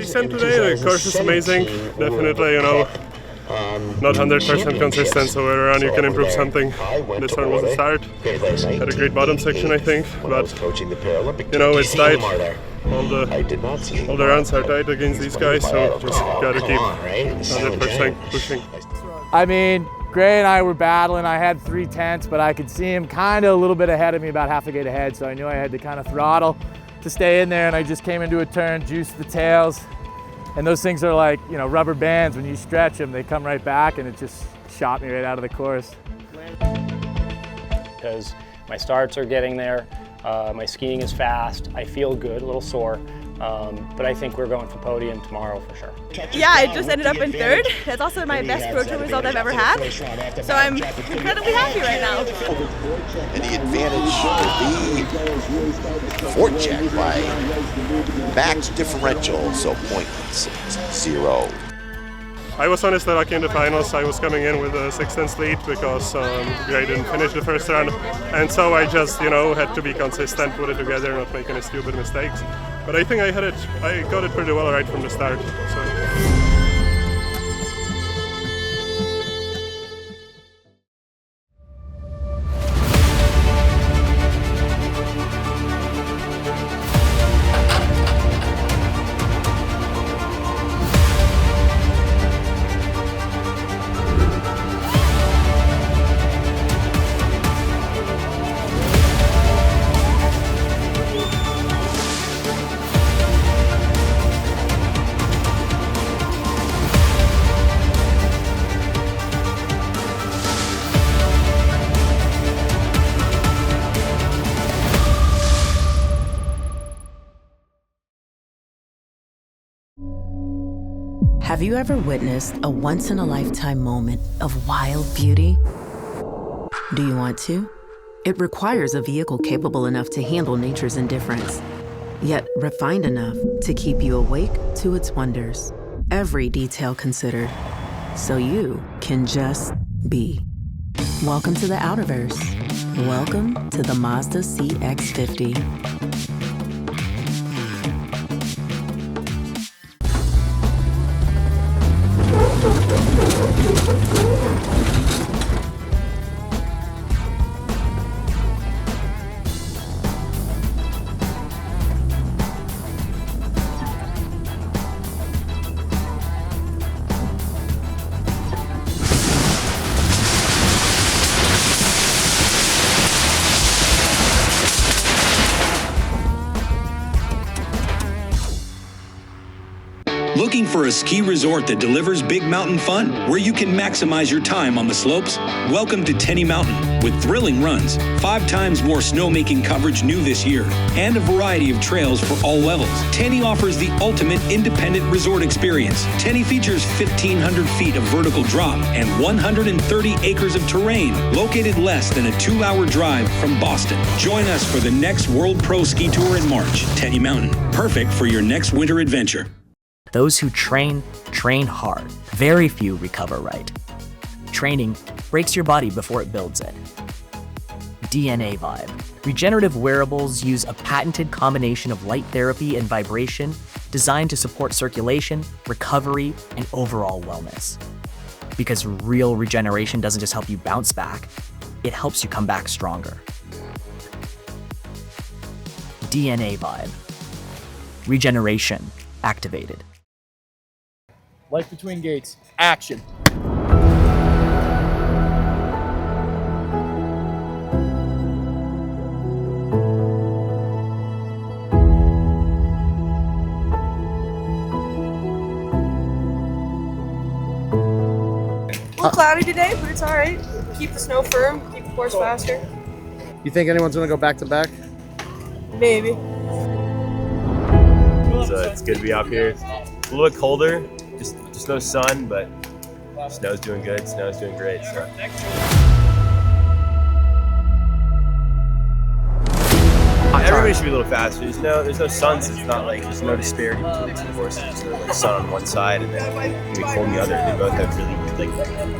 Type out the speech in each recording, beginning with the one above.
decent today. The course is amazing. Definitely, not 100% consistent, so every round you can improve something. This one was the start. Had a great bottom section, I think, but it's tight. All the rounds are tight against these guys, so just gotta keep 100% pushing. I mean, Gray and I were battling. I had 3/10, but I could see him kind of a little bit ahead of me, about half a gate ahead, so I knew I had to kind of throttle to stay in there, and I just came into a turn, juiced the tails. And those things are like, rubber bands. When you stretch them, they come right back, and it just shot me right out of the course. Because my starts are getting there, my skiing is fast, I feel good, a little sore, but I think we're going for podium tomorrow for sure. Yeah, I just ended up in third. That's also my best Pro Tour result I've ever had, so I'm incredibly happy right now. And the advantage will be forecheck by max differential, so 0.60. I was honestly lucky in the finals. I was coming in with a 6/10 lead because Gray didn't finish the first round, and so I just had to be consistent, put it together, not make any stupid mistakes. But I think I got it pretty well right from the start. So. Have you ever witnessed a once-in-a-lifetime moment of wild beauty? Do you want to? It requires a vehicle capable enough to handle nature's indifference, yet refined enough to keep you awake to its wonders. Every detail considered, so you can just be. Welcome to the Outerverse. Welcome to the Mazda CX-50. Looking for a ski resort that delivers big mountain fun, where you can maximize your time on the slopes? Welcome to Tenney Mountain, with thrilling runs, 5 times more snowmaking coverage new this year, and a variety of trails for all levels. Tenney offers the ultimate independent resort experience. Tenney features 1,500 feet of vertical drop and 130 acres of terrain, located less than a 2-hour drive from Boston. Join us for the next World Pro Ski Tour in March. Tenney Mountain, perfect for your next winter adventure. Those who train hard. Very few recover right. Training breaks your body before it builds it. DNA Vibe. Regenerative wearables use a patented combination of light therapy and vibration designed to support circulation, recovery, and overall wellness. Because real regeneration doesn't just help you bounce back, it helps you come back stronger. DNA Vibe. Regeneration activated. Life between gates. Action. A little cloudy today, but it's all right. Keep the snow firm, keep the course faster. You think anyone's gonna go back to back? Maybe. So it's good to be out here. A little bit colder, just no sun, but snow's doing good, snow's doing great. So. Everybody should be a little faster. There's no sun, so it's not like there's no disparity between the two horses. There's no like sun on one side and then maybe cold on the other. They both have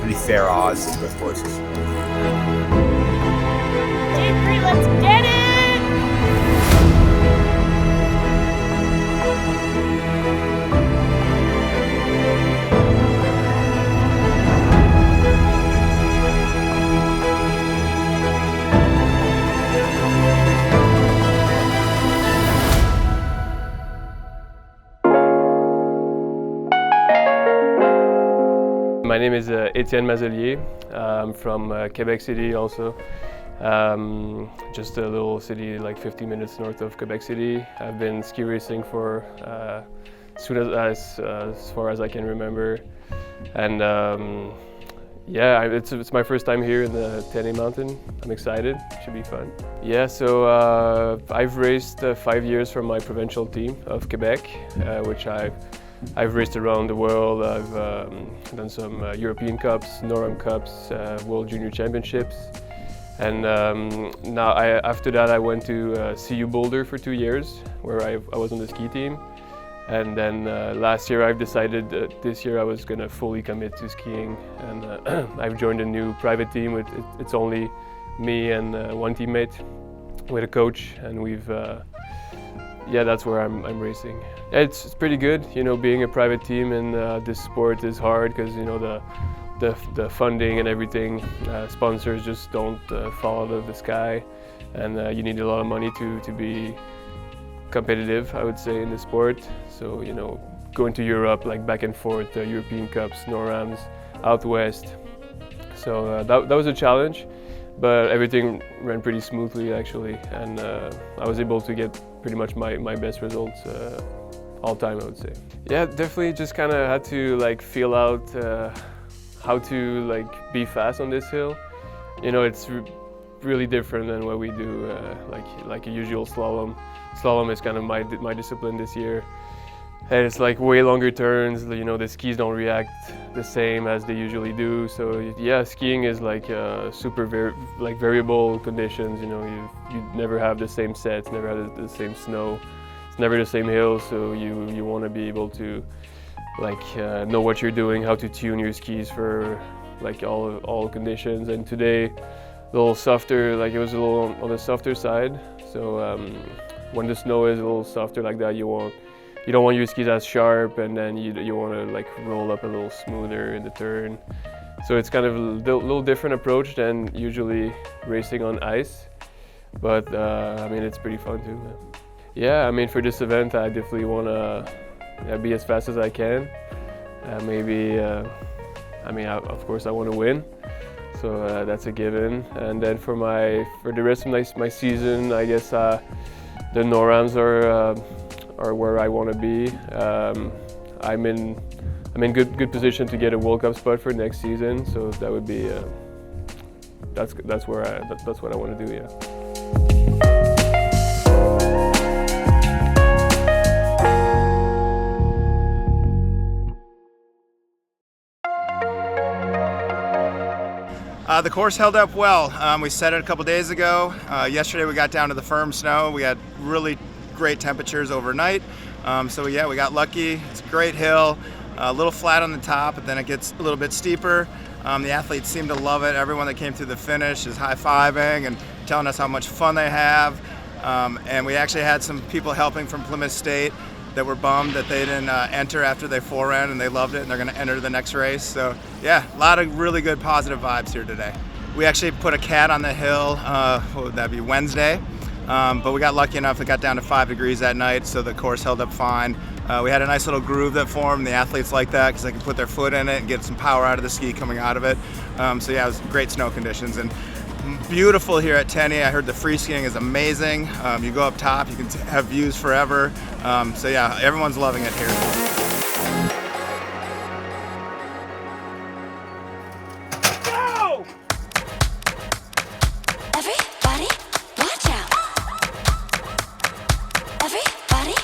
really fair odds in both horses. J3, let's get it! name is Etienne Mazelier. I'm from Quebec City also. Just a little city like 50 minutes north of Quebec City. I've been ski racing for as far as I can remember. And yeah, it's my first time here in the Tenney Mountain. I'm excited, it should be fun. Yeah, so I've raced 5 years for my provincial team of Quebec, which I've raced around the world. I've done some European Cups, NORAM Cups, World Junior Championships. And now after that I went to CU Boulder for 2 years, where I was on the ski team. And then last year I've decided that this year I was going to fully commit to skiing. And I've joined a new private team. It's only me and one teammate with a coach, and yeah, that's where I'm racing. Yeah, it's pretty good, you know, being a private team in this sport is hard because, you know, the funding and everything, sponsors just don't fall out of the sky, and you need a lot of money to be competitive, I would say, in the sport. So, you know, going to Europe, like back and forth, European Cups, NORAMs, out west. So that was a challenge, but everything ran pretty smoothly actually, and I was able to get pretty much my best results all time, I would say. Yeah, definitely just kind of had to like feel out how to like be fast on this hill. You know, it's really different than what we do, like a usual slalom. Slalom is kind of my discipline this year. And it's like way longer turns, you know, the skis don't react the same as they usually do. So yeah, skiing is like super variable conditions, you know, you never have the same sets, never have the same snow. It's never the same hill, so you want to be able to like know what you're doing, how to tune your skis for like all conditions. And today, a little softer, like it was a little on the softer side. So when the snow is a little softer like that, you don't want your skis as sharp, and then you want to like roll up a little smoother in the turn. So it's kind of a little different approach than usually racing on ice, but I mean, it's pretty fun too. Yeah, I mean, for this event, I definitely want to be as fast as I can. Maybe, I mean, of course, I want to win, so that's a given. And then for the rest of my season, I guess the NORAMs are where I want to be. I'm in good position to get a World Cup spot for next season, so that would be that's what I want to do. Yeah. The course held up well. We set it a couple days ago. Yesterday we got down to the firm snow. We had really great temperatures overnight. So yeah, we got lucky. It's a great hill, a little flat on the top, but then it gets a little bit steeper. The athletes seem to love it. Everyone that came through the finish is high-fiving and telling us how much fun they have. And we actually had some people helping from Plymouth State that were bummed that they didn't enter after they foreran, and they loved it, and they're going to enter the next race. So yeah, a lot of really good positive vibes here today. We actually put a cat on the hill, what would that be, Wednesday? But we got lucky enough, it got down to 5 degrees that night, so the course held up fine. We had a nice little groove that formed. The athletes like that because they can put their foot in it and get some power out of the ski coming out of it. So yeah, it was great snow conditions. And beautiful here at Tenney. I heard the free skiing is amazing. You go up top, you can have views forever. So yeah, everyone's loving it here. Go! Everybody, watch out! Everybody,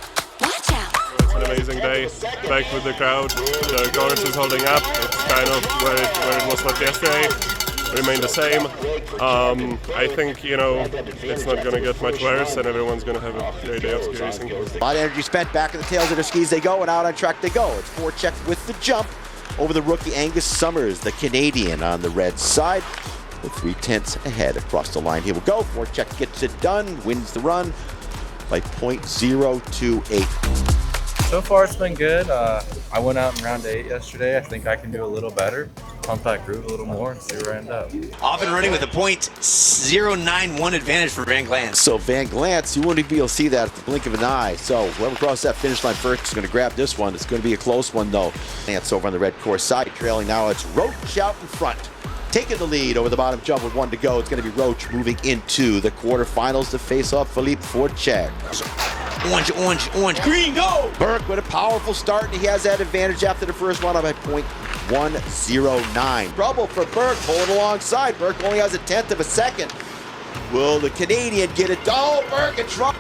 watch out! It's an amazing day. Back with the crowd. The course is holding up. It's kind of where it was not yesterday. Remain the same. I think, you know, it's not going to get much worse, and everyone's going to have a great day of ski racing. A lot of energy spent back in the tails of their skis they go, and out on track they go. It's forecheck with the jump over the rookie Angus Summers, the Canadian, on the red side with 3/10 ahead across the line. Here we go. Forecheck gets it done, wins the run by .028. So far it's been good. I went out in round 8 yesterday. I think I can do a little better. pump that groove a little more and see where I end up. Off and running with a .091 advantage for Van Glans. So Van Glans, you wouldn't even be able to see that at the blink of an eye. So whoever crosses that finish line first is going to grab this one. It's going to be a close one, though. Glans over on the red course side, trailing now. It's Roach out in front, taking the lead over the bottom jump with 1 to go. It's going to be Roach moving into the quarterfinals to face off Philippe Forchek. Orange, orange, orange, green, go! Burke with a powerful start, and he has that advantage after the first run by .109. Trouble for Burke, pulling alongside. Burke only has a 1/10 of a second. Will the Canadian get it? Oh, Burke in trouble!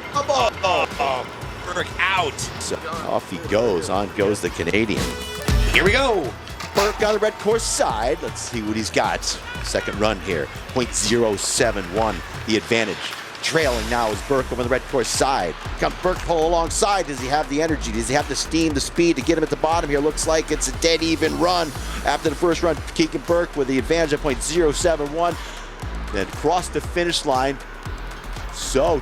Burke out. So off he goes. On goes the Canadian. Here we go. Burke on the red course side. Let's see what he's got. Second run here. .071, the advantage. Trailing now is Burke over the red course side. Come Burke pull alongside. Does he have the energy? Does he have the steam, the speed to get him at the bottom here? Looks like it's a dead even run after the first run. Keegan Burke with the advantage at .071. Then cross the finish line. So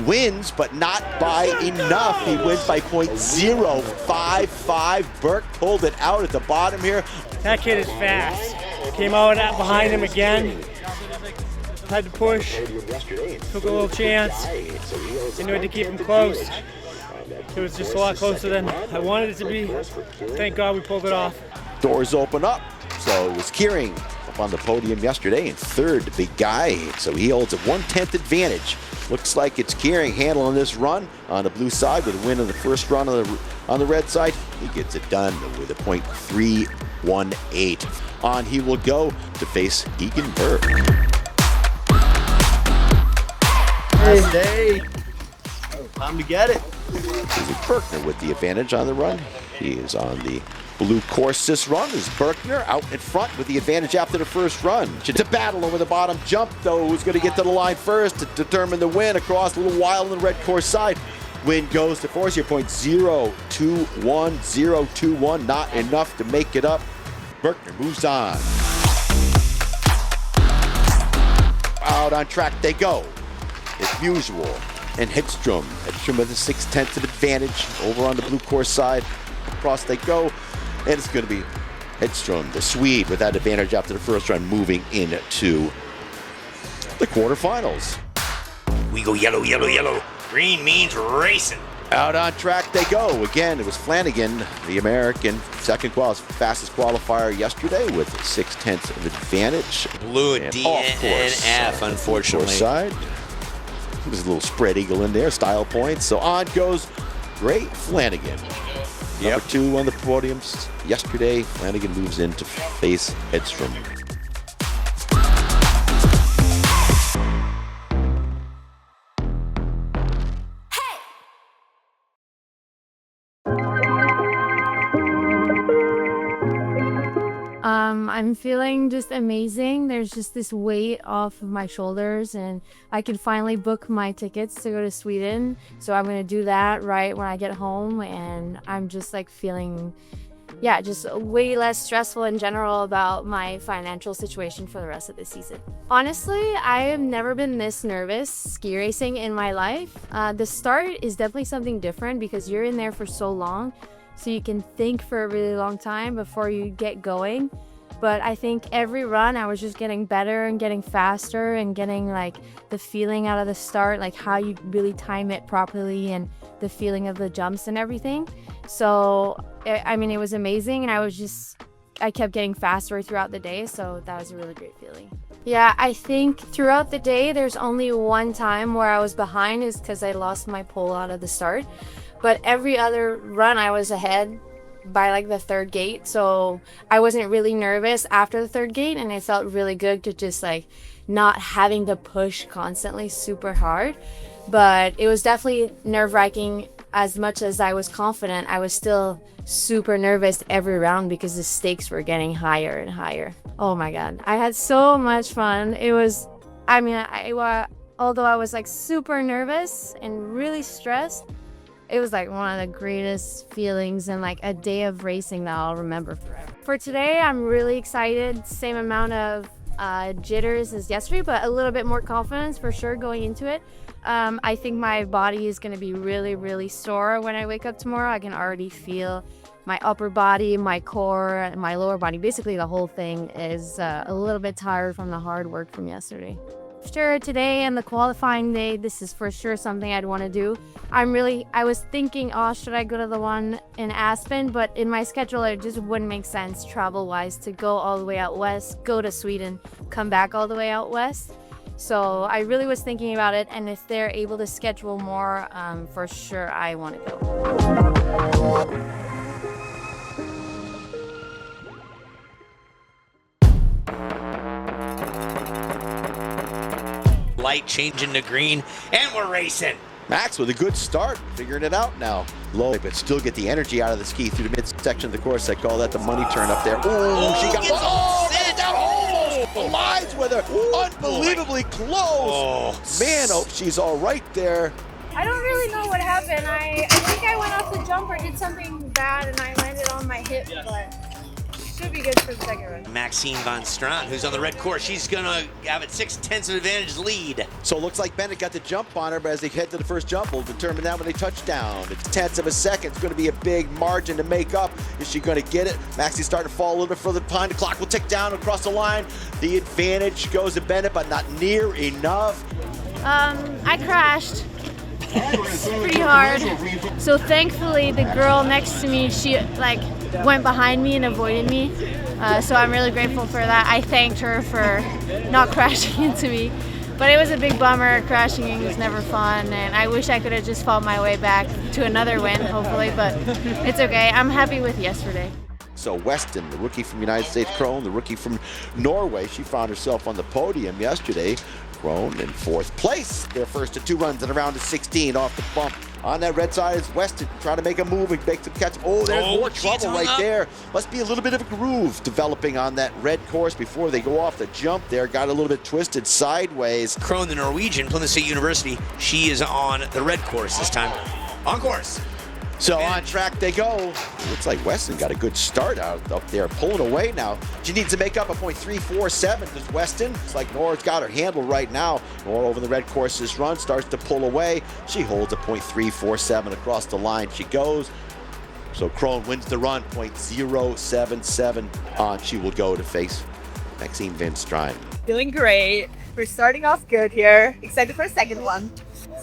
wins, but not by enough. He wins by .055. Burke pulled it out at the bottom here. That kid is fast. Came out behind him again. Had to push, took a little chance, and had to keep him close. It was just a lot closer than I wanted it to be. Thank God we pulled it off. Doors open up, so it was Kearing up on the podium yesterday in third, the big guy. So he holds a 1/10 advantage. Looks like it's Kearing handling this run on the blue side with a win on the first run on the red side. He gets it done with a .318. On he will go to face Keegan Burke. Day. Time to get it. Berkner with the advantage on the run. He is on the blue course this run. Is Berkner out in front with the advantage after the first run. It's a battle over the bottom jump, though. Who's going to get to the line first to determine the win across a little while on the red course side. Win goes to Forcier, .021, not enough to make it up. Berkner moves on. Out on track they go. As usual, and Hedstrom with a 6/10 of advantage over on the blue course side. Across they go, and it's going to be Hedstrom, the Swede, with that advantage after the first run, moving into the quarterfinals. We go yellow, yellow, yellow. Green means racing. Out on track they go. Again, it was Flanagan, the American, fastest qualifier yesterday with 6/10 of advantage. Blue DNF, unfortunately. Side. There's a little spread eagle in there, style points. So on goes Great Flanagan. Number 2 on the podiums yesterday. Flanagan moves in to face Hedstrom. I'm feeling just amazing. There's just this weight off of my shoulders, and I can finally book my tickets to go to Sweden. So I'm going to do that right when I get home, and I'm just like feeling, just way less stressful in general about my financial situation for the rest of the season. Honestly, I have never been this nervous ski racing in my life. The start is definitely something different because you're in there for so long, so you can think for a really long time before you get going. But I think every run I was just getting better and getting faster and getting like the feeling out of the start, like how you really time it properly and the feeling of the jumps and everything. So, I mean, it was amazing, and I kept getting faster throughout the day, so that was a really great feeling. Yeah, I think throughout the day there's only one time where I was behind is because I lost my pole out of the start. But every other run I was ahead by like the third gate, so I wasn't really nervous after the third gate, and it felt really good to just like not having to push constantly super hard. But it was definitely nerve-wracking. As much as I was confident, I was still super nervous every round because the stakes were getting higher and higher. Oh my god, I had so much fun. It was, although I was like super nervous and really stressed, it was like one of the greatest feelings and like a day of racing that I'll remember forever. For today, I'm really excited. Same amount of jitters as yesterday, but a little bit more confidence for sure going into it. I think my body is going to be really, really sore when I wake up tomorrow. I can already feel my upper body, my core, and my lower body. Basically, the whole thing is a little bit tired from the hard work from yesterday. Sure, today and the qualifying day, this is for sure something I'd want to do. I was thinking, oh, should I go to the one in Aspen? But in my schedule, it just wouldn't make sense travel-wise to go all the way out west, go to Sweden, come back all the way out west. So I really was thinking about it, and if they're able to schedule more, for sure I want to go. Light changing to green, and we're racing. Max with a good start, figuring it out now. Low, but still get the energy out of the ski through the midsection of the course. I call that the money turn up there. Oh, she got down, almost collides with her. Unbelievably close. Man, oh, she's all right there. I don't really know what happened. I think I went off the jump or did something bad and I landed on my hip, but should be good for the second run. Maxine Van Strand, who's on the red course, she's gonna have a 6/10 of advantage lead. So it looks like Bennett got the jump on her, but as they head to the first jump, we'll determine that when they touch down. It's tenths of a second. It's going to be a big margin to make up. Is she going to get it? Maxie's starting to fall a little bit further behind. The clock will tick down across the line. The advantage goes to Bennett, but not near enough. I crashed pretty hard. So thankfully the girl next to me, she went behind me and avoided me. So I'm really grateful for that. I thanked her for not crashing into me. But it was a big bummer. Crashing is never fun, and I wish I could have just fought my way back to another win, hopefully, but it's okay. I'm happy with yesterday. So Weston, the rookie from United States, Krohn, the rookie from Norway, she found herself on the podium yesterday. Krohn in fourth place. Their first of two runs at around 16 off the bump. On that red side is Weston trying to make a move and make some catch. Oh, there's more trouble right there. Must be a little bit of a groove developing on that red course before they go off the jump there. Got a little bit twisted sideways. Krohn, the Norwegian, Plymouth State University, she is on the red course this time. On course. So on track they go. Looks like Weston got a good start out up there, pulling away now. She needs to make up a .347. Does Weston? It's like Nora's got her handle right now. Nora over the red course this run, starts to pull away. She holds a .347 across the line. She goes. So Krohn wins the run, .077 on. She will go to face Maxine Van Strand. Feeling great. We're starting off good here. Excited for a second one.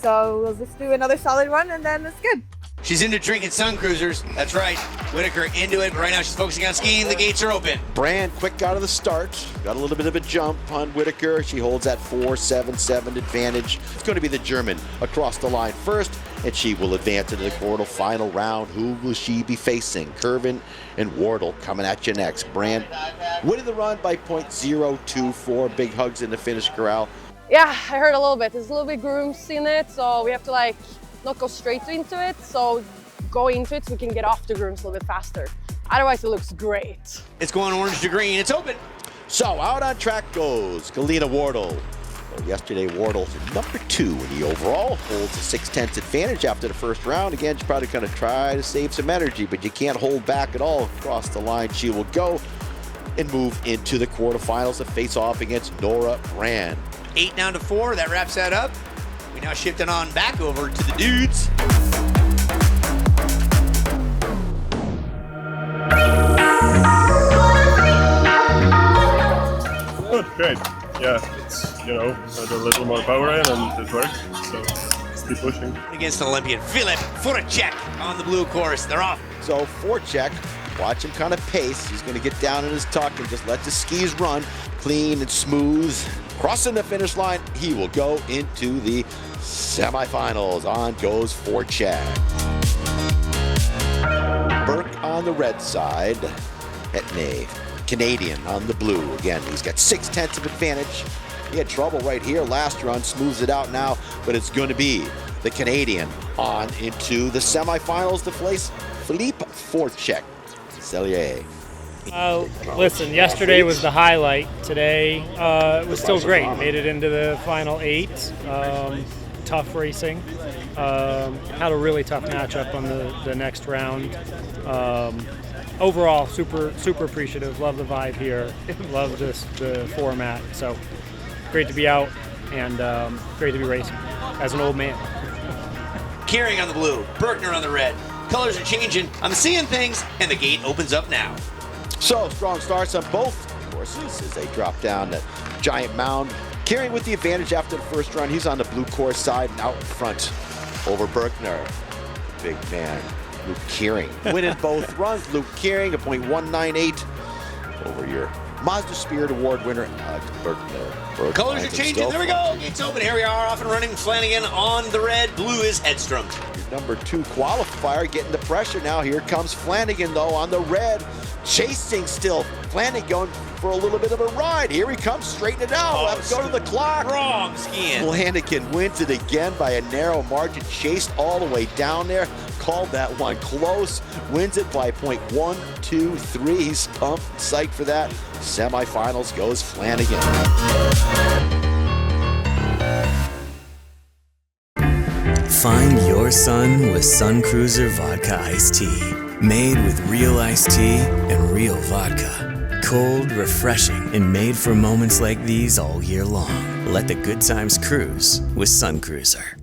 So we'll just do another solid one and then it's good. She's into drinking Sun Cruisers. That's right. Whitaker into it, but right now she's focusing on skiing. The gates are open. Brand quick out of the start. Got a little bit of a jump on Whitaker. She holds that .477 advantage. It's going to be the German across the line first, and she will advance into the quarterfinal round. Who will she be facing? Curvin and Wardle coming at you next. Brand winning the run by .024. Big hugs in the finish corral. Yeah, I heard a little bit. There's a little bit grooms in it, so we have to not go straight into it, so go into it so we can get off the grooms a little bit faster. Otherwise, it looks great. It's going orange to green. It's open. So out on track goes Galina Wardle. Well, yesterday, Wardle number 2 in the overall, holds a 6/10 advantage after the first round. Again, she's probably going to try to save some energy, but you can't hold back at all. Across the line, she will go and move into the quarterfinals to face off against Nora Brand. 8 down to 4. That wraps that up. We now shifting on back over to the dudes. Good, great. Yeah, it's, got a little more power in and it works. So let's keep pushing. Against an Olympian, Filip Foracek on the blue course. They're off. So Foracek, watch him kind of pace. He's going to get down in his tuck and just let the skis run clean and smooth. Crossing the finish line, he will go into the semifinals. On goes Foracek. Burke on the red side. Tenney, Canadian on the blue. Again, he's got 6/10 of advantage. He had trouble right here last run, smooths it out now, but it's going to be the Canadian on into the semifinals to face Philippe Foracek. Cellier. Listen, yesterday was the highlight. Today it was still great. Made it into the final 8. Tough racing. Had a really tough matchup on the next round. Overall, super appreciative. Love the vibe here. Love the format. So great to be out and great to be racing as an old man. Carrying on the blue, Berkner on the red. colors are changing. I'm seeing things, and the gate opens up now. So strong starts on both courses as they drop down the giant mound. Carrying with the advantage after the first run. He's on the blue course side and out in front over Berkner. Big man, Luke Kearing. Winning both runs. Luke Kearing, a .198 over your Mazda Spirit Award winner, Alex Berkner. Colors are changing. There we go. Gates open. Here we are, off and running. Flanagan on the red. Blue is Edstrom. Your number 2 qualifier getting the pressure now. Here comes Flanagan, though, on the red. Chasing still. Flanagan going for a little bit of a ride. Here he comes, straighten it out. Let's go to the clock. Wrong skiing. Flanagan wins it again by a narrow margin. Chased all the way down there. Called that one close. Wins it by .123. He's pumped, psyched for that. Semifinals goes Flanagan. Find your sun with Sun Cruiser Vodka Iced Tea. Made with real iced tea and real vodka. Cold, refreshing, and made for moments like these all year long. Let the good times cruise with Sun Cruiser.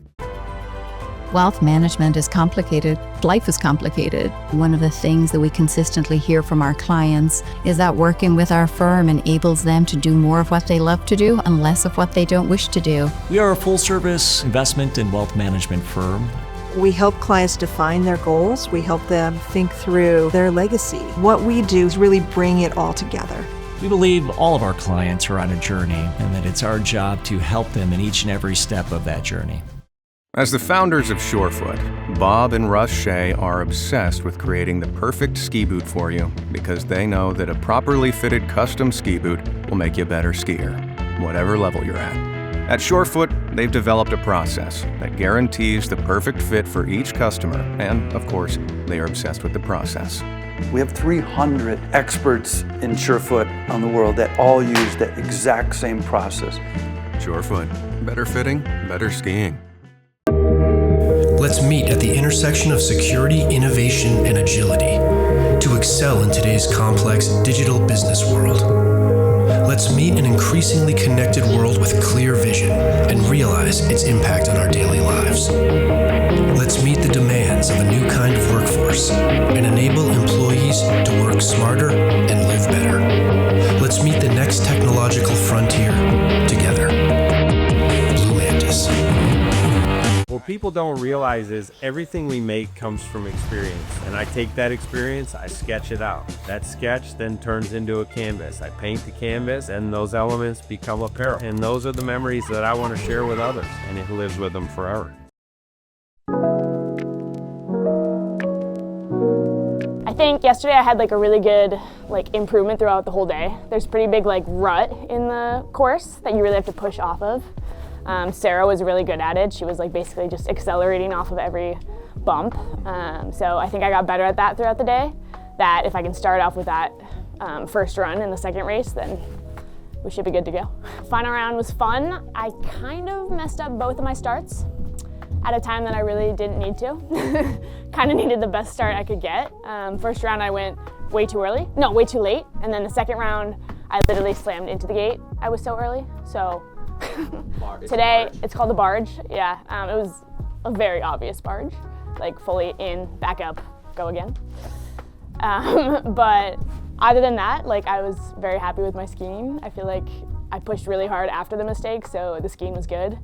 Wealth management is complicated. Life is complicated. One of the things that we consistently hear from our clients is that working with our firm enables them to do more of what they love to do and less of what they don't wish to do. We are a full-service investment and wealth management firm. We help clients define their goals. We help them think through their legacy. What we do is really bring it all together. We believe all of our clients are on a journey and that it's our job to help them in each and every step of that journey. As the founders of Surefoot, Bob and Russ Shea are obsessed with creating the perfect ski boot for you because they know that a properly fitted custom ski boot will make you a better skier, whatever level you're at. At Surefoot, they've developed a process that guarantees the perfect fit for each customer, and of course, they are obsessed with the process. We have 300 experts in Surefoot on the world that all use the exact same process. Surefoot, better fitting, better skiing. Let's meet at the intersection of security, innovation, and agility to excel in today's complex digital business world. Let's meet an increasingly connected world with clear vision and realize its impact on our daily lives. Let's meet the demands of a new kind of workforce and enable employees to work smarter and live better. Let's meet the next technological frontier together. Blue Mantis. What people don't realize is everything we make comes from experience, and I take that experience, I sketch it out. That sketch then turns into a canvas. I paint the canvas and those elements become apparel, and those are the memories that I want to share with others, and it lives with them forever. I think yesterday I had like a really good improvement throughout the whole day. There's a pretty big rut in the course that you really have to push off of. Sarah was really good at it. She was basically just accelerating off of every bump. So I think I got better at that throughout the day. That if I can start off with that first run in the second race, then we should be good to go. Final round was fun. I kind of messed up both of my starts at a time that I really didn't need to. Kind of needed the best start I could get. First round I went way too late. And then the second round I literally slammed into the gate. I was so early. So today, it's called the barge. Yeah, it was a very obvious barge, fully in, back up, go again. But other than that, I was very happy with my skiing. I feel like I pushed really hard after the mistake, so the skiing was good.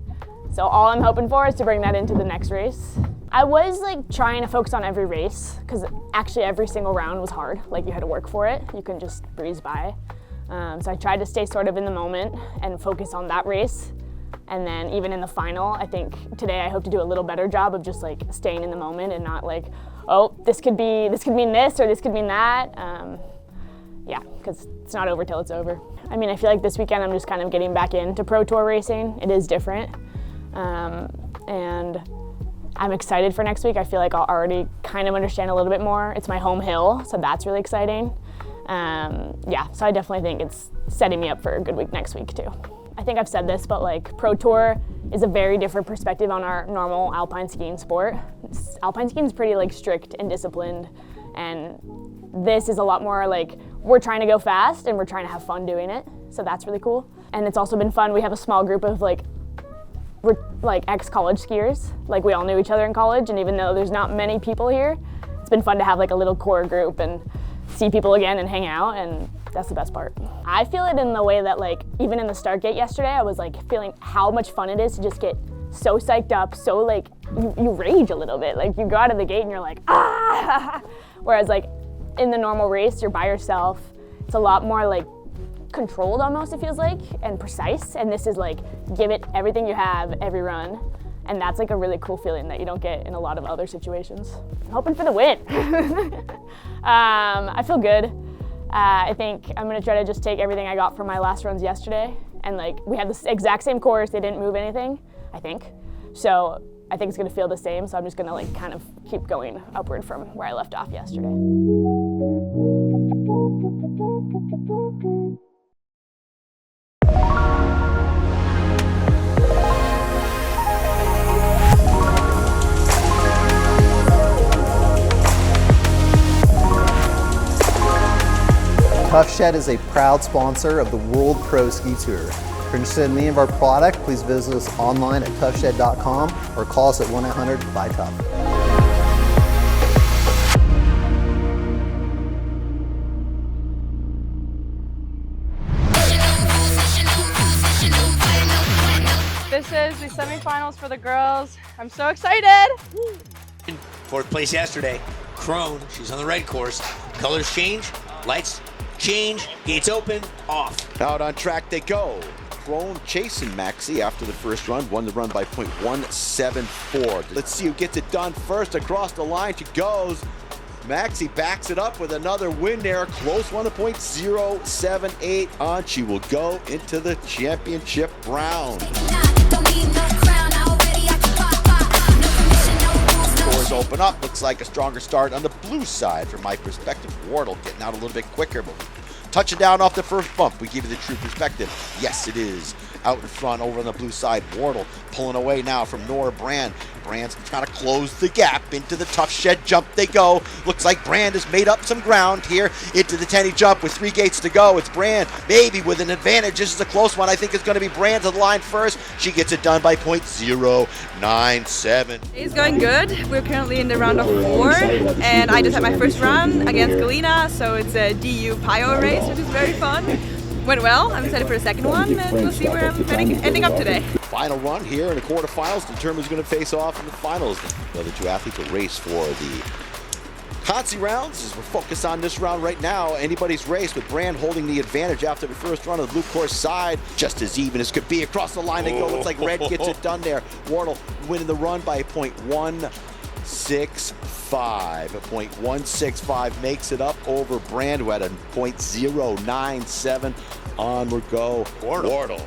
So all I'm hoping for is to bring that into the next race. I was trying to focus on every race, because actually every single round was hard. You had to work for it. You couldn't just breeze by. So I tried to stay sort of in the moment and focus on that race. And then even in the final, I think today I hope to do a little better job of just staying in the moment and not oh, this could mean this or this could mean that. Yeah, because it's not over till it's over. I mean, I feel like this weekend I'm just kind of getting back into Pro Tour racing. It is different. And I'm excited for next week. I feel like I'll already kind of understand a little bit more. It's my home hill, so that's really exciting. Yeah, so I definitely think it's setting me up for a good week next week too. I think I've said this, but Pro Tour is a very different perspective on our normal alpine skiing sport. Alpine skiing is pretty strict and disciplined, and this is a lot more we're trying to go fast and we're trying to have fun doing it. So that's really cool. And it's also been fun. We have a small group of we're ex-college skiers. We all knew each other in college, and even though there's not many people here, it's been fun to have like a little core group and see people again and hang out, and that's the best part. I feel it in the way that like even in the start gate yesterday, I was like feeling how much fun it is to just get so psyched up, so like you rage a little bit. Like you go out of the gate and you're like, ah! Whereas like in the normal race, you're by yourself. It's a lot more like controlled almost, it feels like, and precise. And this is like, give it everything you have every run. And that's like a really cool feeling that you don't get in a lot of other situations. I'm hoping for the win. I feel good. I think I'm gonna try to just take everything I got from my last runs yesterday. And like, we had the exact same course, they didn't move anything, I think. So I think it's gonna feel the same, so I'm just gonna like kind of keep going upward from where I left off yesterday. Tough Shed is a proud sponsor of the World Pro Ski Tour. If you're interested in any of our product, please visit us online at toughshed.com or call us at 1-800-BUY-TOUGH. This is the semifinals for the girls. I'm so excited. Fourth place yesterday. Crone, she's on the red course. Colors change, lights change, gates open, off. Out on track they go. Crone chasing Maxi after the first run, won the run by .174. Let's see who gets it done first. Across the line she goes. Maxi backs it up with another win there. Close one to .078 on. She will go into the championship round. Doors open up. Looks like a stronger start on the blue side from my perspective. Wardle getting out a little bit quicker, but touching down off the first bump. We give you the true perspective. Yes, it is. Out in front over on the blue side. Wardle pulling away now from Nora Brand. Brand's trying to close the gap. Into the Tough Shed jump they go. Looks like Brand has made up some ground here into the Tenney jump with 3 gates to go. It's Brand maybe with an advantage. This is a close one. I think it's going to be Brand to the line first. She gets it done by .097. It's going good. We're currently in the round of 4, and I just had my first run against Galina, so it's a DU Pio race, which is very fun. Went well. I'm excited for the second one, and we'll see where I'm ending up today. Final run here in the quarterfinals determines who's going to face off in the finals. The other 2 athletes will race for the Consi rounds. As we're focused on this round right now, anybody's race with Brand holding the advantage after the first run of the blue course side. Just as even as could be. Across the line they go. Looks like Red gets it done there. Wardle winning the run by .165. .165 makes it up over Brand, who had a .097. Onward go. Wardle.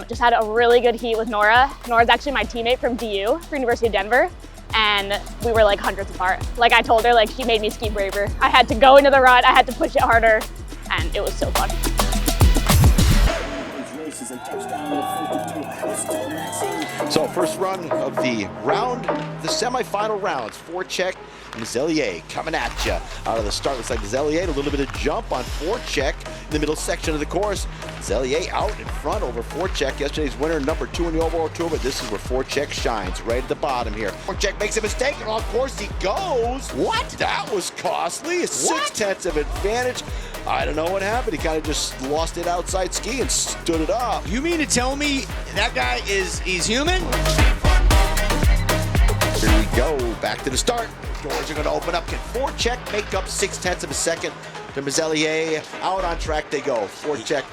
Just had a really good heat with Nora. Nora's actually my teammate from DU, for University of Denver. And we were like hundreds apart. Like I told her, like she made me ski braver. I had to go into the rut, I had to push it harder, and it was so fun. So first run of the round, the semifinal rounds. Forecheck, Mazelier coming at you. Out of the start, looks like Mazelier, a little bit of jump on Forecheck in the middle section of the course. Mazelier out in front over Forecheck. Yesterday's winner, number 2 in the overall tour, but this is where Forecheck shines, right at the bottom here. Forecheck makes a mistake, and of course he goes. What? That was costly. A 6/10 of advantage. I don't know what happened. He kind of just lost it outside ski and stood it up. You mean to tell me that guy he's human? Here we go, back to the start. Doors are going to open up. Can Forecheck make up 6/10 of a second to Mazelier? Out on track they go. Forecheck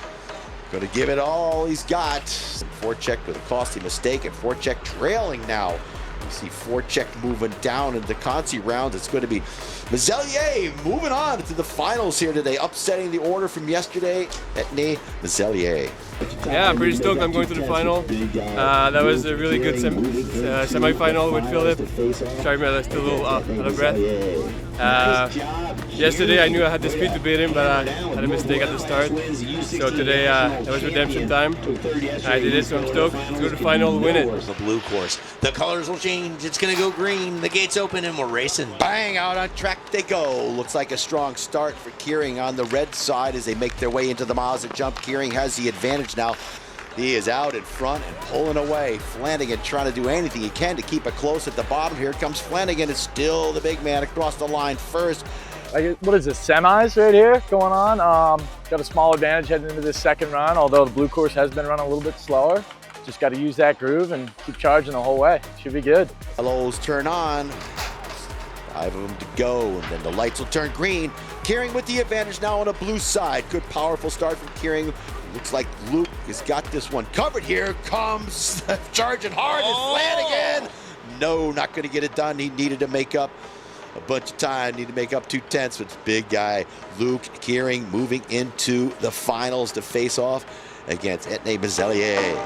going to give it all he's got. Forecheck with a costly mistake, and Forecheck trailing now. You see Forecheck moving down in the Consi round. It's going to be Mazelier moving on to the finals here today, upsetting the order from yesterday. Tenney Mazelier. Yeah, I'm pretty stoked. I'm going to the final. That was a really good semi-final with Philip. Sorry, man, I'm still a little out of breath. Yesterday I knew I had the speed to beat him, but I had a mistake at the start. So today that was redemption time. I did it, so I'm stoked. Let's go to the final, win it. The blue course. The colors will change. It's going to go green. The gates open and we're racing. Bang, out on track they go. Looks like a strong start for Keering on the red side as they make their way into the Mazda jump. Keering has the advantage now. He is out in front and pulling away. Flanagan trying to do anything he can to keep it close at the bottom. Here comes Flanagan. It's still the big man across the line first. What is this, semis right here going on? Got a small advantage heading into this second run, although the blue course has been running a little bit slower. Just got to use that groove and keep charging the whole way. Should be good. Yellows turn on. 5 of them to go, and then the lights will turn green. Kearing with the advantage now on the blue side. Good, powerful start from Kearing. Looks like Luke has got this one covered. Here comes charging hard is Flanagan. No, not going to get it done. He needed to make up a bunch of time. Need to make up 2/10 with big guy Luke Kearing moving into the finals to face off against Tenney Mountain.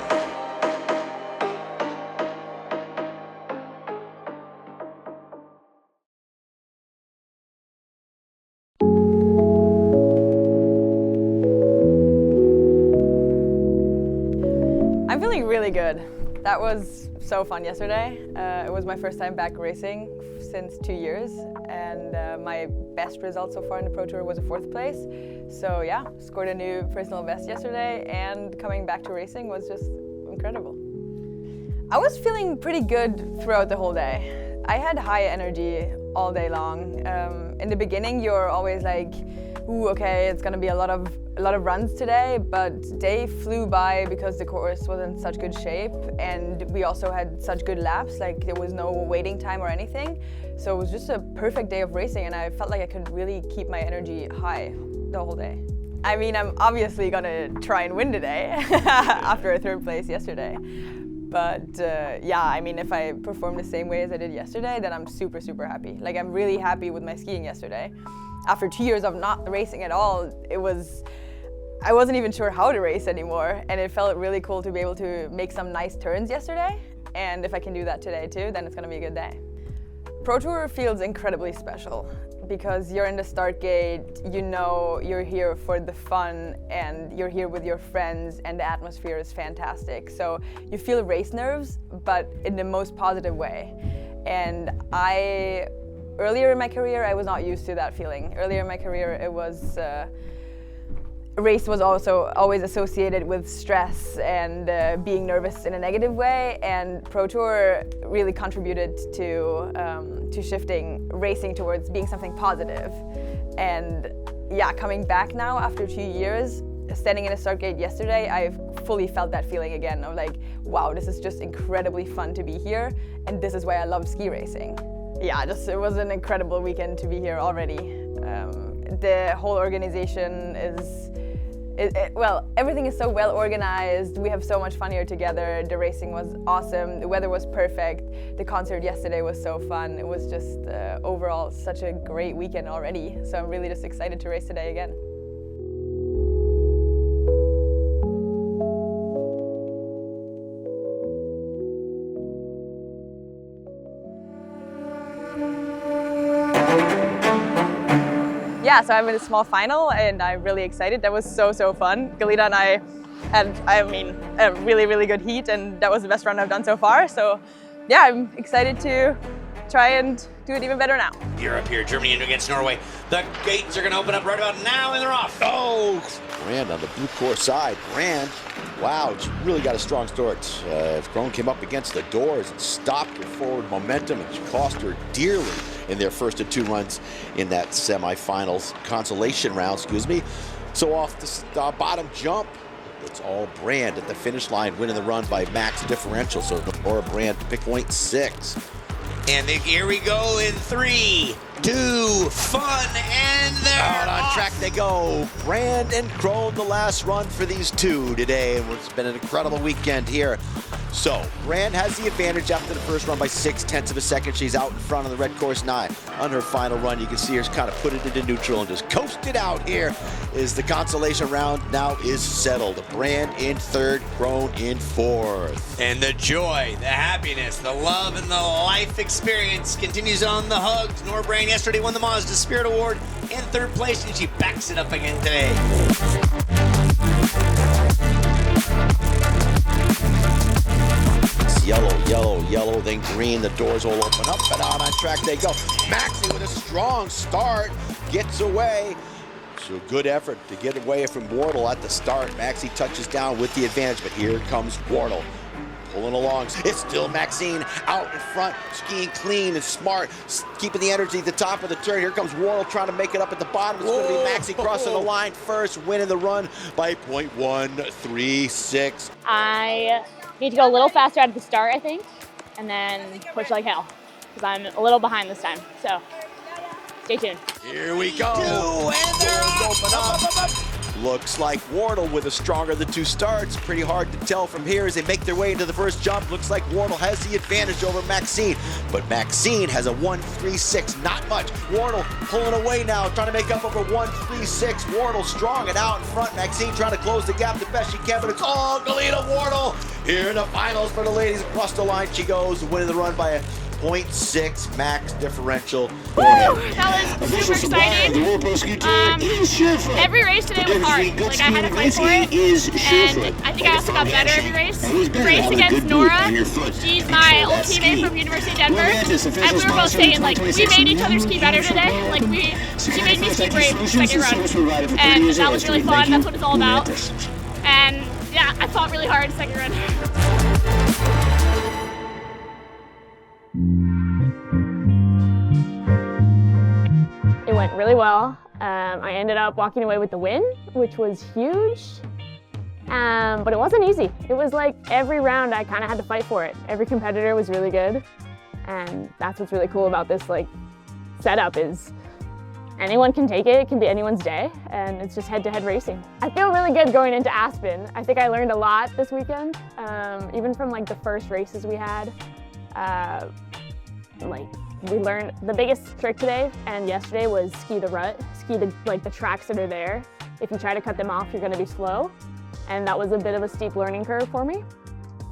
I'm feeling really good. That was so fun yesterday. It was my first time back racing since 2 years, and my best result so far in the Pro Tour was a 4th place. So yeah, scored a new personal best yesterday, and coming back to racing was just incredible. I was feeling pretty good throughout the whole day. I had high energy all day long. In the beginning, you're always like, ooh, okay, it's gonna be a lot of runs today, but they flew by because the course was in such good shape, and we also had such good laps, like there was no waiting time or anything. So it was just a perfect day of racing, and I felt like I could really keep my energy high the whole day. I mean, I'm obviously gonna try and win today after a 3rd place yesterday. But yeah, I mean, if I perform the same way as I did yesterday, then I'm super, super happy. Like, I'm really happy with my skiing yesterday. After 2 years of not racing at all, I wasn't even sure how to race anymore, and it felt really cool to be able to make some nice turns yesterday. And if I can do that today too, then it's gonna be a good day. Pro Tour feels incredibly special because you're in the start gate, you know you're here for the fun, and you're here with your friends, and the atmosphere is fantastic. So you feel race nerves, but in the most positive way. And earlier in my career, I was not used to that feeling. Earlier in my career, it was race was also always associated with stress and being nervous in a negative way, and Pro Tour really contributed to shifting racing towards being something positive. And yeah, coming back now after 2 years, standing in a start gate yesterday, I fully felt that feeling again of like, wow, this is just incredibly fun to be here, and this is why I love ski racing. Yeah, it was an incredible weekend to be here already. The whole organization well, everything is so well organized. We have so much fun here together. The racing was awesome. The weather was perfect. The concert yesterday was so fun. It was just overall such a great weekend already. So I'm really just excited to race today again. Yeah, so I'm in a small final, and I'm really excited. That was so fun. Galina and I had, a really, really good heat, and that was the best run I've done so far. So yeah, I'm excited to try and do it even better now. Europe here, Germany against Norway. The gates are going to open up right about now, and they're off. Oh, Brand on the blue course side. Brand, wow, she really got a strong start. Krohn came up against the doors and stopped her forward momentum, and cost her dearly in their first of 2 runs in that semifinals consolation round, So off the bottom jump, it's all Brand at the finish line, winning the run by max differential. So Nora Brand, pick point 6. And here we go in 3, 2, fun, and they're out on track they go. Brand and Krohn, the last run for these two today. And it's been an incredible weekend here. So Brand has the advantage after the first run by 0.6 of a second. She's out in front on the red course 9. On her final run, you can see her kind of put it into neutral and just coasted out here as the consolation round now is settled. Brand in 3rd, Krohn in 4th. And the joy, the happiness, the love, and the life experience continues on the hugs. Nora Brand yesterday won the Mazda Spirit Award in 3rd place, and she backs it up again today. Yellow, then green. The doors will open up, and out on track they go. Maxie with a strong start, gets away. So a good effort to get away from Wardle at the start. Maxie touches down with the advantage, but here comes Wardle. Pulling along. It's still Maxine out in front, skiing clean and smart, keeping the energy at the top of the turn. Here comes Wardle trying to make it up at the bottom. It's going to be Maxie crossing the line first, winning the run by 0.136. I need to go a little faster at the start, I think, and then push like hell, because I'm a little behind this time. So stay tuned. Here we go. And they're open up. Looks like Wardle with a stronger of the two starts. Pretty hard to tell from here as they make their way into the first jump. Looks like Wardle has the advantage over Maxine, but Maxine has a 1.36, not much. Wardle pulling away now, trying to make up over 1.36. Wardle strong and out in front. Maxine trying to close the gap the best she can, but it's all Galina Wardle here in the finals for the ladies. Across the line she goes, winning the run by a 0.6 max differential. Woo! That was super exciting. Every race today was hard. Like, I had to fight for it, and I think I also got better every race. The race against Nora, she's my old teammate from University of Denver, and we were both saying, like, we made each other ski better today. Like, she made me ski brave the second run, and that was really fun. That's what it's all about. And yeah, I fought really hard the second run. It went really well. I ended up walking away with the win, which was huge, but it wasn't easy. It was like every round I kind of had to fight for it. Every competitor was really good, and that's what's really cool about this like setup is anyone can take it. It can be anyone's day, and it's just head-to-head racing. I feel really good going into Aspen. I think I learned a lot this weekend, even from like the first races we had. We learned the biggest trick today and yesterday was ski the rut, ski the tracks that are there. If you try to cut them off, you're going to be slow, and that was a bit of a steep learning curve for me.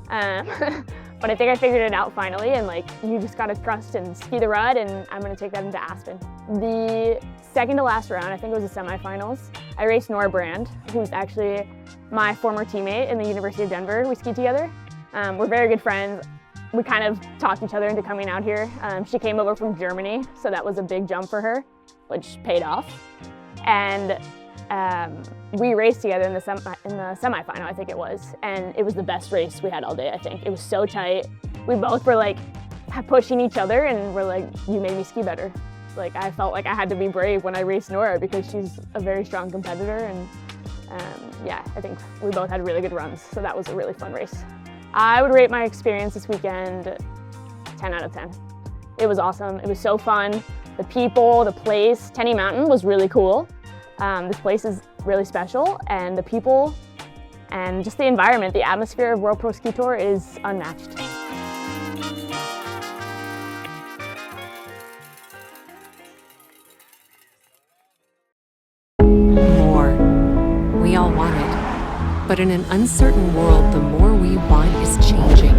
But I think I figured it out finally, and like you just got to trust and ski the rut, and I'm going to take that into Aspen. The second to last round, I think it was the semifinals, I raced Nora Brand, who's actually my former teammate in the University of Denver. We skied together. We're very good friends. We kind of talked each other into coming out here. She came over from Germany, so that was a big jump for her, which paid off. And we raced together in the semifinal, I think it was, and it was the best race we had all day, I think. It was so tight. We both were like pushing each other, and we're like, you made me ski better. Like, I felt like I had to be brave when I raced Nora because she's a very strong competitor, and yeah, I think we both had really good runs, so that was a really fun race. I would rate my experience this weekend 10 out of 10. It was awesome. It was so fun. The people, the place. Tenney Mountain was really cool. This place is really special, and the people and just the environment, the atmosphere of World Pro Ski Tour is unmatched. More. We all want it. But in an uncertain world, the more we want is changing.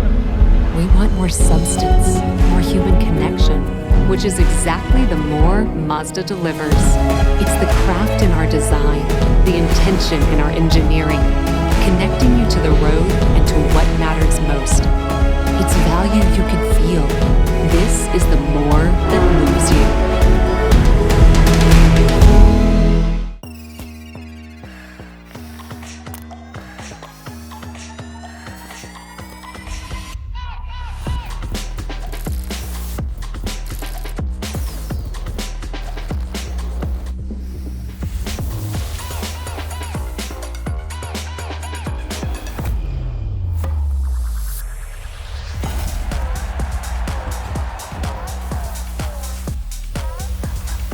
We want more substance, more human connection, which is exactly the more Mazda delivers. It's the craft in our design, the intention in our engineering, connecting you to the road and to what matters most. It's value you can feel. This is the more that moves you.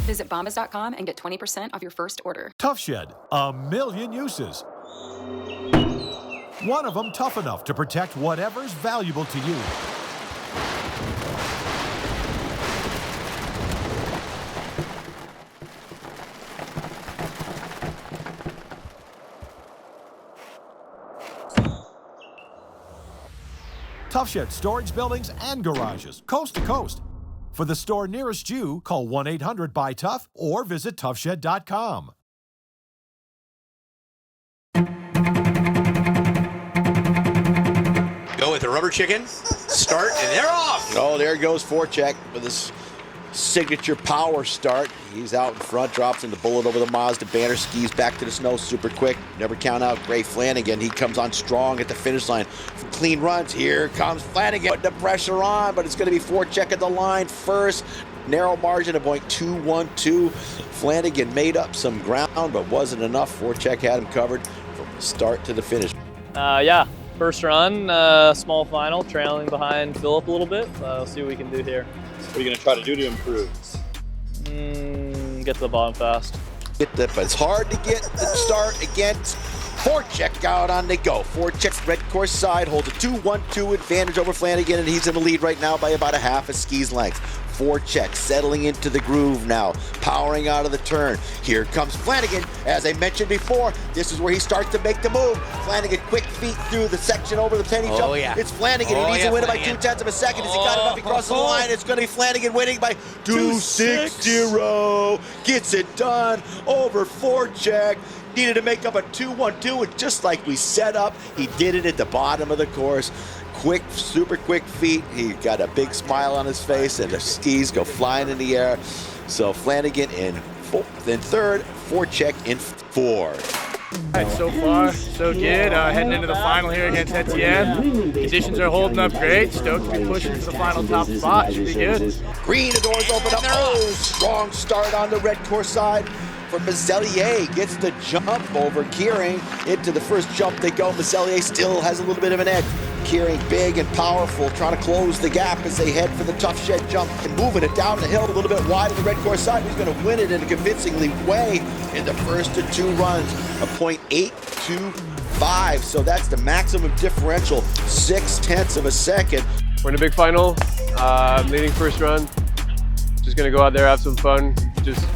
Visit bombas.com and get 20% off your first order. Tough Shed, a million uses. One of them tough enough to protect whatever's valuable to you. Tough Shed storage buildings and garages, coast to coast. For the store nearest you, call 1-800-BUY-TOUGH or visit toughshed.com. Go with the rubber chicken, start, and they're off. Oh, there goes forecheck with his signature power start. He's out in front, drops in the bullet over the Mazda banner, skis back to the snow super quick. Never count out Gray Flanagan. He comes on strong at the finish line. Clean runs. Here comes Flanagan. Put the pressure on, but it's going to be forecheck at the line first. Narrow margin of .212. Flanagan made up some ground, but wasn't enough. Forecheck had him covered from the start to the finish. Yeah, first run, small final, trailing behind Philip a little bit. We'll see what we can do here. What are you going to try to do to improve? Get to the bottom fast. But it's hard to get the start against forecheck. Out on they go. Forecheck red course side holds a 2-1-2 advantage over Flanagan, and he's in the lead right now by about a half a ski's length. Forecheck settling into the groove now, powering out of the turn. Here comes Flanagan. As I mentioned before, this is where he starts to make the move. Flanagan quick feet through the section over the Tenney jump. Yeah. It's Flanagan. He needs to win it by 0.2 of a second. Has he got enough? He crosses the line. It's going to be Flanagan winning by 2.60. Gets it done over Forecheck. Needed to make up a 2-1-2, and just like we set up, he did it at the bottom of the course. Quick, super quick feet. He got a big smile on his face, and the skis go flying in the air. So Flanagan in third, Forecheck in fourth. All right, so far, so good. Heading into the final here against Etienne. Conditions are holding up great. Stoked to be pushing for the final top spot. Should be good. Green, the doors open up. Oh, strong start on the red course side for Mazzellier. Gets the jump over Keering. Into the first jump they go. Mazzellier still has a little bit of an edge. Keering big and powerful, trying to close the gap as they head for the tough shed jump and moving it down the hill a little bit wide of the red course side. He's going to win it in a convincingly way in the first of two runs, a .825. So that's the maximum differential, 0.6 of a second. We're in a big final, leading first run. Just going to go out there, have some fun, just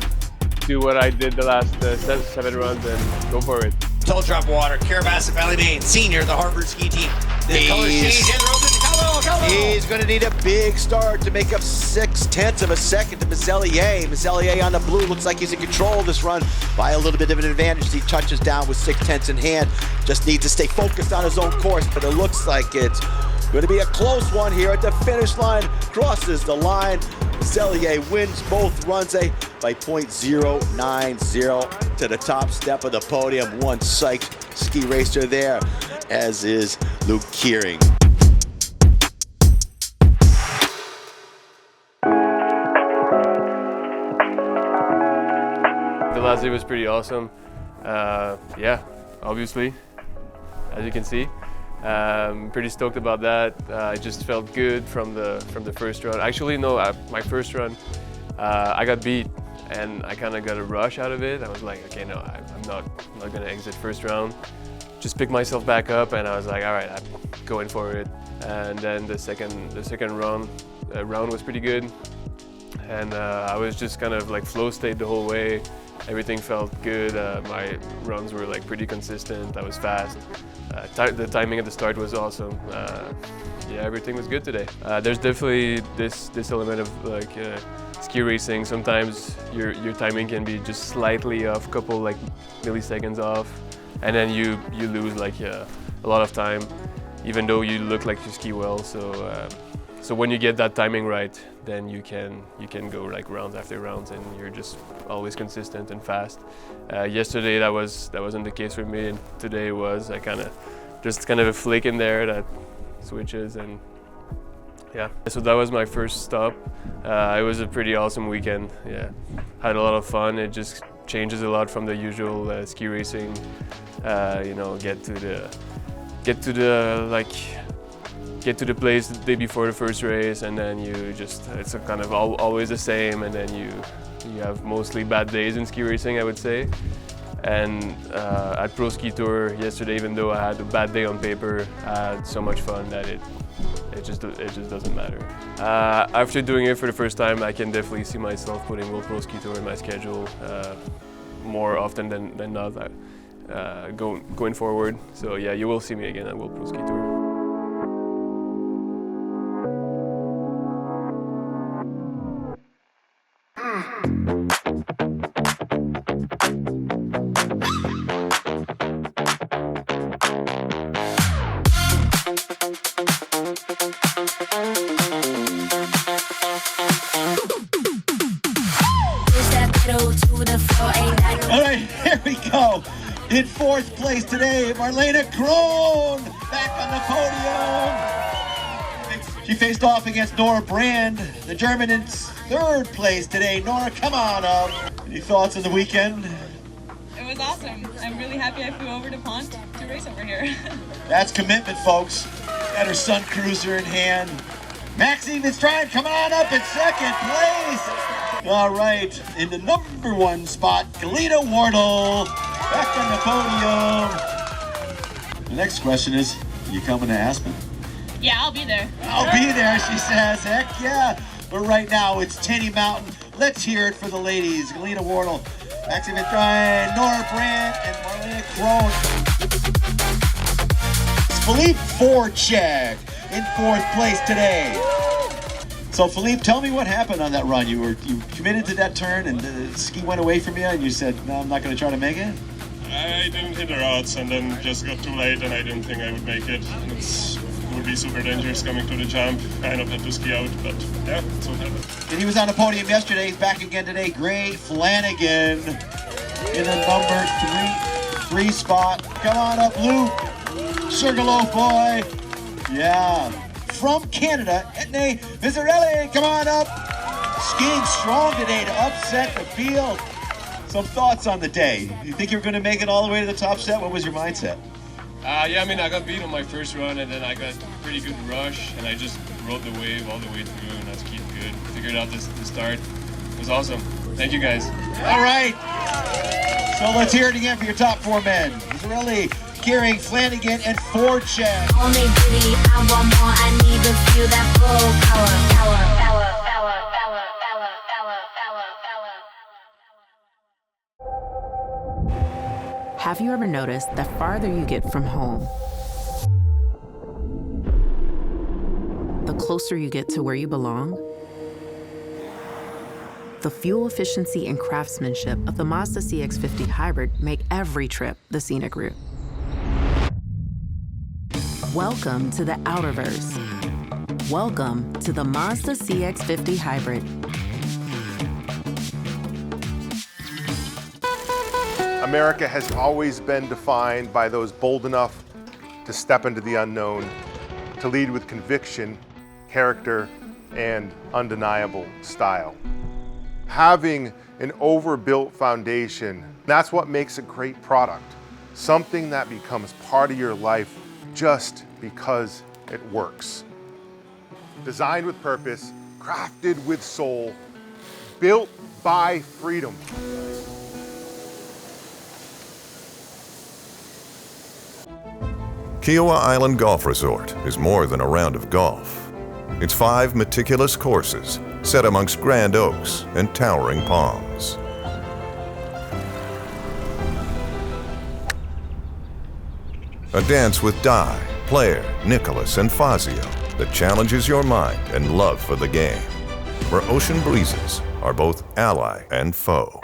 do what I did the last 7 runs and go for it. Toe drop water, Carabassa Valley Maine, senior, the Harvard ski team. The color change and road into Calo. He's going to need a big start to make up 0.6 of a second to Mazzellier. Mazzellier on the blue looks like he's in control of this run by a little bit of an advantage. He touches down with 0.6 in hand. Just needs to stay focused on his own course, but it looks like it's going to be a close one here at the finish line. Crosses the line. Mazzellier wins both runs by .090 to the top step of the podium. One psyched ski racer there, as is Luke Keering. The last day was pretty awesome. Yeah, obviously, as you can see. Pretty stoked about that. I just felt good from the first run. Actually, no, my first run, I got beat, and I kind of got a rush out of it. I was like, okay, no, I'm not gonna exit first round. Just pick myself back up, and I was like, all right, I'm going for it. And then the second round was pretty good, and I was just kind of like flow state the whole way. Everything felt good. My runs were like pretty consistent. I was fast. The timing at the start was awesome. Yeah, everything was good today. There's definitely this element of like ski racing. Sometimes your timing can be just slightly off, couple like milliseconds off, and then you lose like a lot of time, even though you look like you ski well. So when you get that timing right, then you can go like rounds after rounds, and you're just always consistent and fast. Yesterday that wasn't the case for me, and today was. I kind of a flick in there that switches, and yeah. So that was my first stop. It was a pretty awesome weekend. Yeah, had a lot of fun. It just changes a lot from the usual ski racing. You know, get to the place the day before the first race, and then it's kind of always the same, and then you have mostly bad days in ski racing, I would say. And at Pro Ski Tour yesterday, even though I had a bad day on paper, I had so much fun that it just doesn't matter. After doing it for the first time, I can definitely see myself putting World Pro Ski Tour in my schedule more often than not going forward. So yeah, you will see me again at World Pro Ski Tour. All right, here we go. In fourth place today, Marlena Krohn back on the podium. She faced off against Nora Brand, the German, in third place today. Nora, come on up. Any thoughts on the weekend? It was awesome. I'm really happy I flew over to Pont to race over here. That's commitment, folks. Got her Sun Cruiser in hand. Maxine Stride coming on up in second place. All right, in the number one spot, Galina Wardle back on the podium. The next question is, are you coming to Aspen? Yeah, I'll be there. I'll be there, she says. Heck yeah. But right now, it's Tenney Mountain. Let's hear it for the ladies. Galina Wardle, Maxine Stride, Nora Brandt, and Marlena Krohn. Philippe Voracek in fourth place today. So Philippe, tell me what happened on that run. You committed to that turn and the ski went away from you and you said, no, I'm not going to try to make it? I didn't hit the rods and then just got too late and I didn't think I would make it. It would be super dangerous coming to the jump. Kind of had to ski out, but yeah, that's what happened. And he was on the podium yesterday. He's back again today. Gray Flanagan in the number three spot. Come on up, Luke. Sugarloaf boy. Yeah. From Canada, Etne Vizzarelli, come on up. Skiing strong today to upset the field. Some thoughts on the day. You think you're going to make it all the way to the top set? What was your mindset? Yeah, I mean, I got beat on my first run and then I got pretty good rush and I just rode the wave all the way through and that's keep good. Figured out the start. It was awesome. Thank you guys. All right. So let's hear it again for your top four men. Vizzarelli, Gearing, Flanagan, and Voracek. Only beauty, I want more, I need to feel that full power. Have you ever noticed the farther you get from home, the closer you get to where you belong? The fuel efficiency and craftsmanship of the Mazda CX-50 Hybrid make every trip the scenic route. Welcome to the Outerverse. Welcome to the Mazda CX-50 Hybrid. America has always been defined by those bold enough to step into the unknown, to lead with conviction, character, and undeniable style. Having an overbuilt foundation, that's what makes a great product. Something that becomes part of your life just because it works. Designed with purpose, crafted with soul, built by freedom. Kiowa Island Golf Resort is more than a round of golf. It's 5 meticulous courses set amongst grand oaks and towering palms. A dance with Di, Player, Nicholas, and Fazio that challenges your mind and love for the game, where ocean breezes are both ally and foe,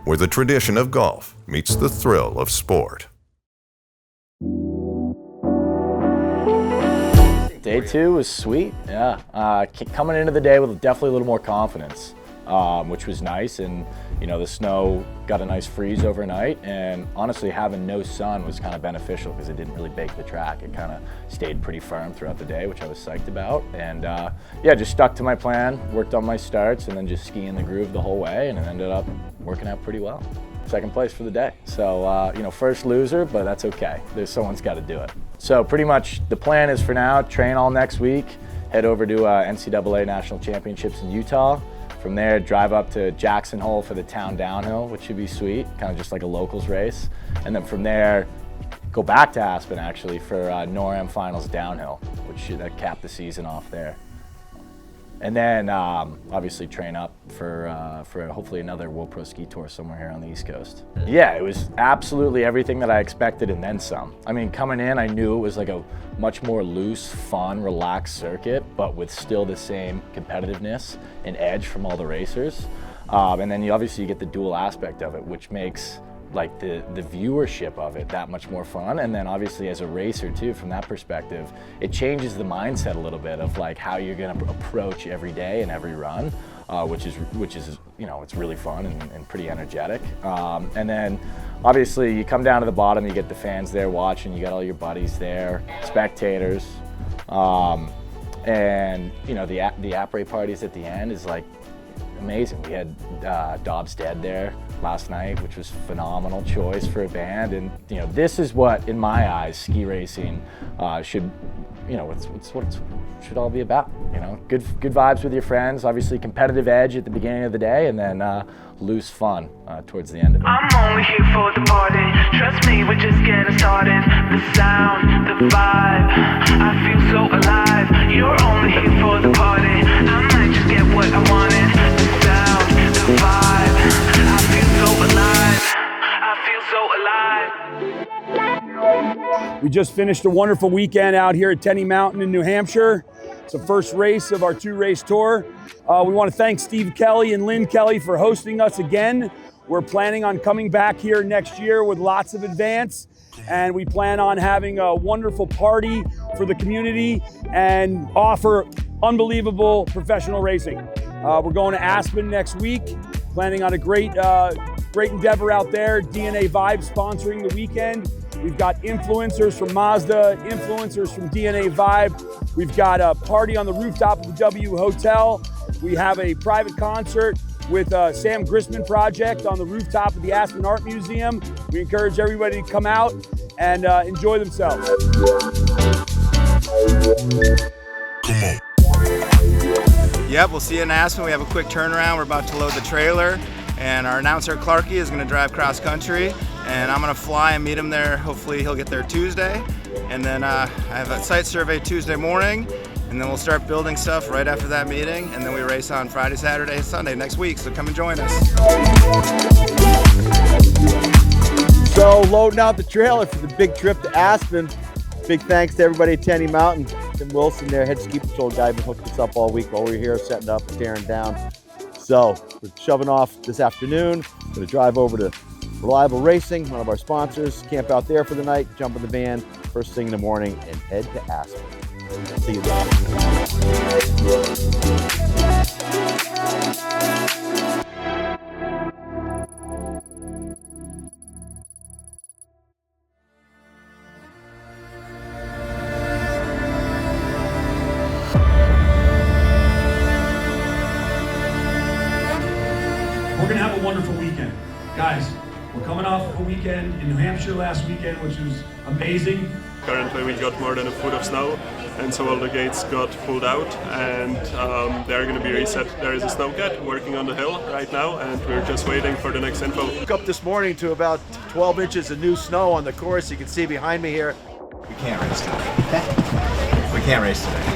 where the tradition of golf meets the thrill of sport. Day 2 was sweet, yeah. Coming into the day with definitely a little more confidence, which was nice. And you know, the snow got a nice freeze overnight, and honestly having no sun was kind of beneficial because it didn't really bake the track. It kind of stayed pretty firm throughout the day, which I was psyched about. And yeah, just stuck to my plan, worked on my starts, and then just skiing the groove the whole way, and it ended up working out pretty well. Second place for the day. So, you know, first loser, but that's okay. Someone's got to do it. So pretty much the plan is for now, train all next week, head over to NCAA National Championships in Utah. From there, drive up to Jackson Hole for the town downhill, which should be sweet, kind of just like a locals race. And then from there, go back to Aspen actually for NORAM Finals downhill, which should cap the season off there. And then obviously train up for hopefully another World Pro Ski Tour somewhere here on the East Coast. Yeah, it was absolutely everything that I expected and then some. I mean, coming in, I knew it was like a much more loose, fun, relaxed circuit, but with still the same competitiveness and edge from all the racers. And then you get the dual aspect of it, which makes like the viewership of it that much more fun. And then obviously as a racer too, from that perspective, it changes the mindset a little bit of like how you're gonna approach every day and every run. which is it's really fun and pretty energetic. And then obviously you come down to the bottom, you get the fans there watching, you got all your buddies there, spectators, and the après parties at the end is like amazing. We had Dobbs Dead there last night, which was phenomenal choice for a band, and this is what, in my eyes, ski racing should, it's what it should all be about. Good vibes with your friends, obviously competitive edge at the beginning of the day, and then loose fun towards the end of it. I'm only here for the party. Trust me, we're just getting started. The sound, the vibe, I feel so alive. You're only here for the party. I might just get what I wanted. The sound, the vibe, I feel so alive. I feel so alive. We just finished a wonderful weekend out here at Tenney Mountain in New Hampshire. It's the first race of our 2-race tour. We want to thank Steve Kelly and Lynn Kelly for hosting us again. We're planning on coming back here next year with lots of advance, and we plan on having a wonderful party for the community and offer unbelievable professional racing. We're going to Aspen next week, planning on a great endeavor out there. DNA Vibe sponsoring the weekend. We've got influencers from Mazda, influencers from DNA Vibe. We've got a party on the rooftop of the W Hotel. We have a private concert with Sam Grissman Project on the rooftop of the Aspen Art Museum. We encourage everybody to come out and enjoy themselves. Yep, we'll see you in Aspen. We have a quick turnaround. We're about to load the trailer, and our announcer Clarky is going to drive cross country, and I'm going to fly and meet him there. Hopefully he'll get there Tuesday, and then I have a site survey Tuesday morning, and then we'll start building stuff right after that meeting, and then we race on Friday, Saturday, Sunday next week, so come and join us. So loading out the trailer for the big trip to Aspen. Big thanks to everybody at Tenney Mountain. Tim Wilson there, head ski patrol guy, been hooking us up all week while we're here setting up and tearing down. So we're shoving off this afternoon. Gonna drive over to Reliable Racing, one of our sponsors, camp out there for the night, jump in the van first thing in the morning, and head to Aspen. See you there. We're going to have a wonderful weekend. Guys, we're coming off a weekend in New Hampshire last weekend, which was amazing. Currently we got more than a foot of snow, and so all the gates got pulled out, and they're going to be reset. There is a snowcat working on the hill right now, and we're just waiting for the next info. Woke up this morning to about 12 inches of new snow on the course. You can see behind me here. We can't race today. We can't race today.